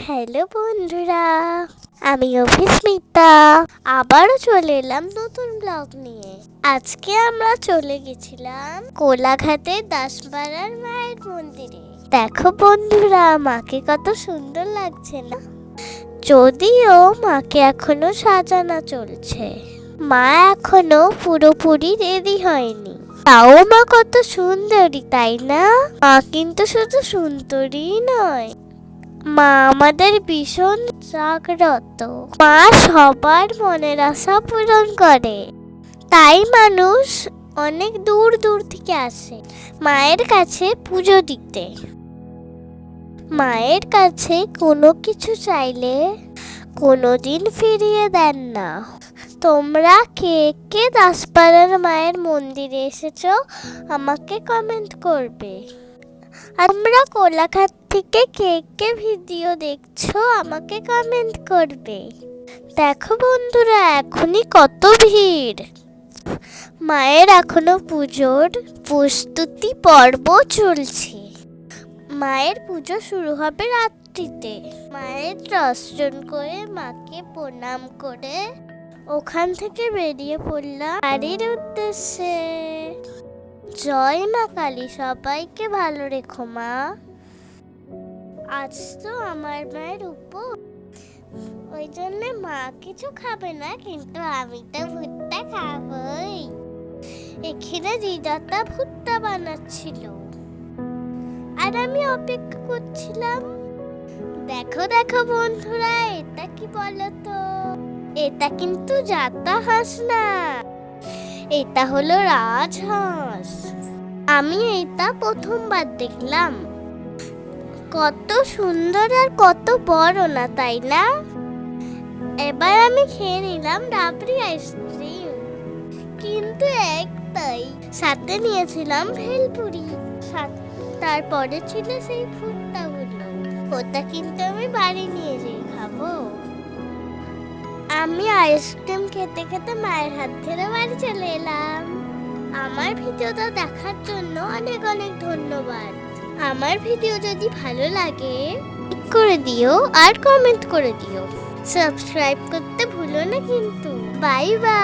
Hello বন্ধুরা, আমি অভিস্মিতা। আবারও চলে এলাম নতুন ব্লগ নিয়ে। আজকে আমরা চলে গেছিলাম কোলাঘাটের দাসপাড়ার মায়ের মন্দিরে। দেখো বন্ধুরা, মাকে কত সুন্দর লাগছে না? যদিও মাকে এখনো সাজানো চলছে, মা এখনো পুরোপুরি রেডি হয়নি। তাও মা কত সুন্দরী, তাই না? মা কিন্তু শুধু সুন্দরী নয়, মা আমাদের ভীষণ জাগ্রত। মা সবার মনের আশা পূরণ করে, তাই মানুষ অনেক দূর দূর থেকে আসে মায়ের কাছে পুজো দিতে। মায়ের কাছে কোনো কিছু চাইলে কোনোদিন ফিরিয়ে দেন না। তোমরা কে কে দাসপাড়ার মায়ের মন্দিরে এসেছো আমাকে কমেন্ট করবে। আমরা কোলাঘাট থেকে কে কে ভিডিও দেখছো আমাকে কমেন্ট করবে। দেখো বন্ধুরা, এখনই কত ভিড়। মায়ের এখনো পুজোর প্রস্তুতি পর্ব চলছে। মায়ের পুজো শুরু হবে রাত্রিতে। মায়ের দর্শন করে মাকে প্রণাম করে ওখান থেকে বেরিয়ে পড়লাম বাড়ির উদ্দেশ্যে। জয় মা কালী, সবাইকে ভালো রেখো মা। আজ তো আমার মায়ের উপর, ওই জন্য মা কিছু খাবে না, কিন্তু আমি তো ভুট্টা খাবই। এখানে দিদাটা ভুট্টা বানাচ্ছিল আর আমি অপেক্ষা করছিলাম। দেখো দেখো বন্ধুরা, এটা কি বলতো? এটা কিন্তু জাতা হাঁস না, এটা হলো রাজহাঁস। আমি এটা প্রথমবার দেখলাম। কত সুন্দর আর কত বড় না, তাই না? এবার আমি খেয়ে নিলাম রাবড়ি আইসক্রিম, কিন্তু একটাই, সাথে নিয়েছিলাম ভেলপুরি। তারপরে ছিল সেই ভুট্টাগুলো, ওটা কিন্তু আমি বাড়ি নিয়ে যেয়ে খাবো। আমি আইসক্রিম খেতে খেতে মায়ের হাত ধরে বাড়ি চলে এলাম। আমার ভিডিওটা দেখার জন্য অনেক অনেক ধন্যবাদ। আমার ভিডিও যদি ভালো লাগে লাইক করে দিও আর কমেন্ট করে দিও। সাবস্ক্রাইব করতে ভুলো না কিন্তু। Bye bye.